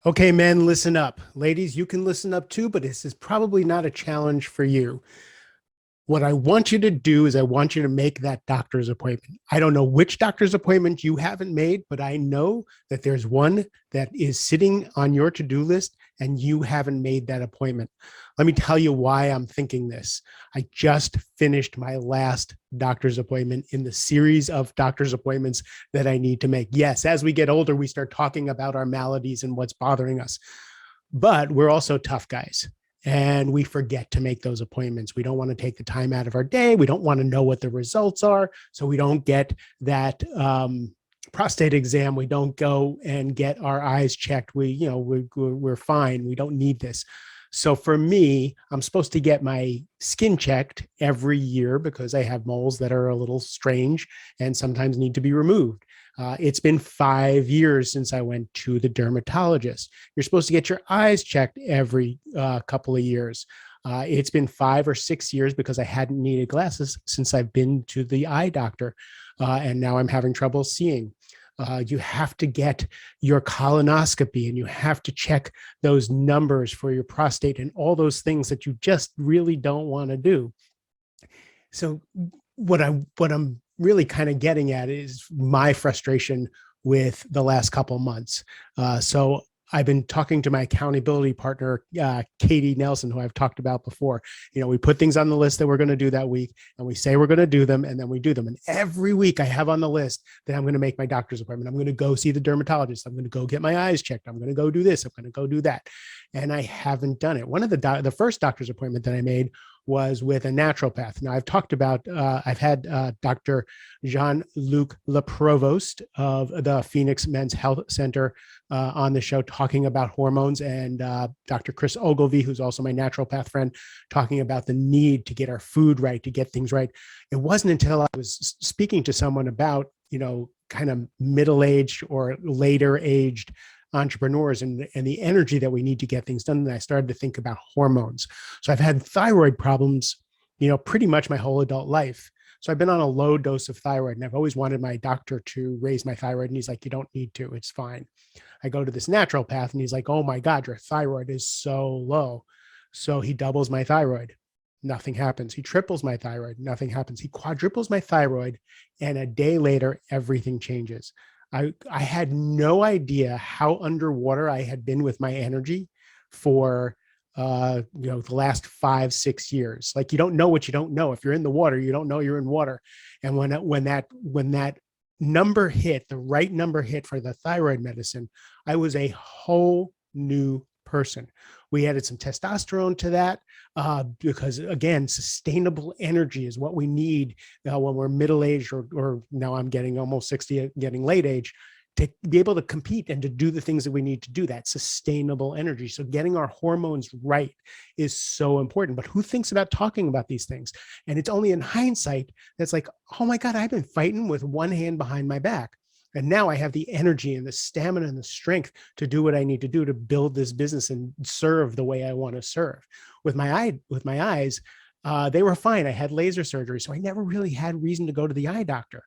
Okay, men, listen up. Ladies, you can listen up too, but this is probably not a challenge for you. What I want you to do is I want you to make that doctor's appointment. I don't know which doctor's appointment you haven't made, but I know that there's one that is sitting on your to-do list and you haven't made that appointment. Let me tell you why I'm thinking this. I just finished my last doctor's appointment in the series of doctor's appointments that I need to make. Yes, as we get older, we start talking about our maladies and what's bothering us, but we're also tough guys and we forget to make those appointments. We don't want to take the time out of our day. We don't want to know what the results are. So we don't get that prostate exam. We don't go and get our eyes checked. We're fine. We don't need this. So for me, I'm supposed to get my skin checked every year because I have moles that are a little strange and sometimes need to be removed. It's been 5 years since I went to the dermatologist. You're supposed to get your eyes checked every couple of years. It's been 5 or 6 years because I hadn't needed glasses since I've been to the eye doctor, and now I'm having trouble seeing. You have to get your colonoscopy and you have to check those numbers for your prostate and all those things that you just really don't want to do. So what I'm really kind of getting at is my frustration with the last couple months. So I've been talking to my accountability partner, A.D.D Nelson, who I've talked about before. We put things on the list that we're going to do that week, and we say we're going to do them, and then we do them. And every week I have on the list that I'm going to make my doctor's appointment. I'm going to go see the dermatologist. I'm going to go get my eyes checked. I'm going to go do this. I'm going to go do that. And I haven't done it. One of the first doctor's appointment that I made was with a naturopath. Now, I've had Dr. Jean-Luc Leprovost of the Phoenix Men's Health Center on the show talking about hormones, and Dr. Chris Ogilvie, who's also my naturopath friend, talking about the need to get our food right, to get things right. It wasn't until I was speaking to someone about, kind of middle-aged or later aged entrepreneurs and the energy that we need to get things done. And I started to think about hormones. So I've had thyroid problems, pretty much my whole adult life. So I've been on a low dose of thyroid, and I've always wanted my doctor to raise my thyroid. And he's like, you don't need to, it's fine. I go to this naturopath and he's like, oh my God, your thyroid is so low. So he doubles my thyroid. Nothing happens. He triples my thyroid. Nothing happens. He quadruples my thyroid. And a day later, everything changes. I had no idea how underwater I had been with my energy for the last 5 6 years. Like, you don't know what you don't know. If you're in the water, you don't know you're in water. And when that number hit, the right number hit for the thyroid medicine, I was a whole new person. We added some testosterone to that because, again, sustainable energy is what we need when we're middle-aged, or now I'm getting almost 60, getting late age, to be able to compete and to do the things that we need to do, that sustainable energy. So getting our hormones right is so important. But who thinks about talking about these things? And it's only in hindsight that's like, oh my God, I've been fighting with one hand behind my back. And now I have the energy and the stamina and the strength to do what I need to do to build this business and serve the way I want to serve. With my eyes, they were fine. I had laser surgery, so I never really had reason to go to the eye doctor.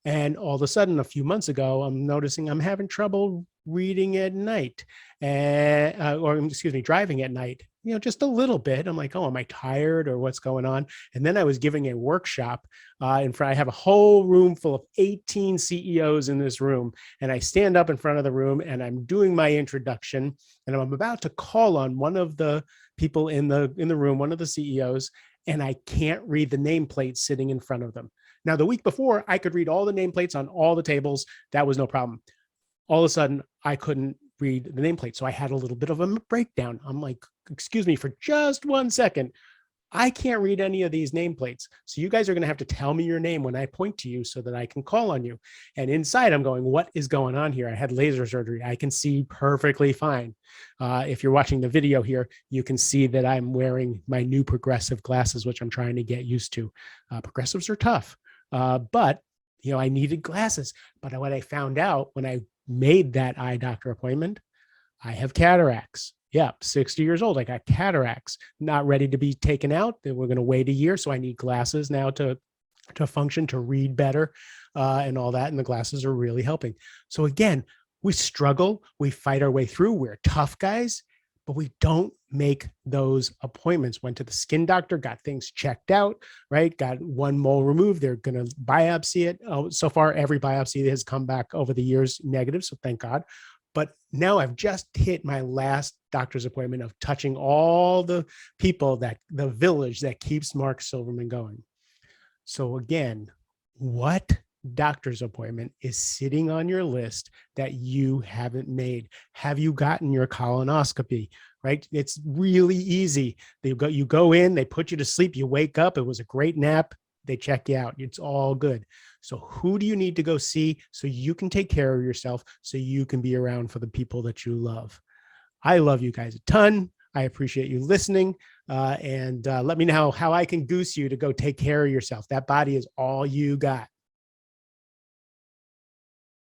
And all of a sudden, a few months ago, I'm noticing I'm having trouble reading at night, or excuse me, driving at night, just a little bit. I'm like, oh, am I tired or what's going on? And then I was giving a workshop in front. I have a whole room full of 18 CEOs in this room. And I stand up in front of the room and I'm doing my introduction. And I'm about to call on one of the people in the room, one of the CEOs, and I can't read the nameplate sitting in front of them. Now, the week before, I could read all the nameplates on all the tables. That was no problem. All of a sudden, I couldn't read the nameplate. So I had a little bit of a breakdown. I'm like, excuse me for just 1 second. I can't read any of these nameplates. So you guys are going to have to tell me your name when I point to you so that I can call on you. And inside, I'm going, what is going on here? I had laser surgery. I can see perfectly fine. If you're watching the video here, you can see that I'm wearing my new progressive glasses, which I'm trying to get used to. Progressives are tough. But I needed glasses. But what I found out when I made that eye doctor appointment, I have cataracts. Yeah, 60 years old. I got cataracts, not ready to be taken out. We're going to wait a year. So I need glasses now to function, to read better, and all that. And the glasses are really helping. So again, We struggle, we fight our way through, we're tough guys, but we don't make those appointments. Went to the skin doctor, got things checked out, right? Got one mole removed. They're going to biopsy it. Oh, so far, every biopsy has come back over the years negative. So thank God. But now I've just hit my last doctor's appointment of touching all the people, that the village that keeps Mark Silverman going. So again, what doctor's appointment is sitting on your list that you haven't made? Have you gotten your colonoscopy? Right? It's really easy. You go in, they put you to sleep, you wake up, it was a great nap, they check you out. It's all good. So who do you need to go see so you can take care of yourself, so you can be around for the people that you love? I love you guys a ton. I appreciate you listening. And let me know how I can goose you to go take care of yourself. That body is all you got.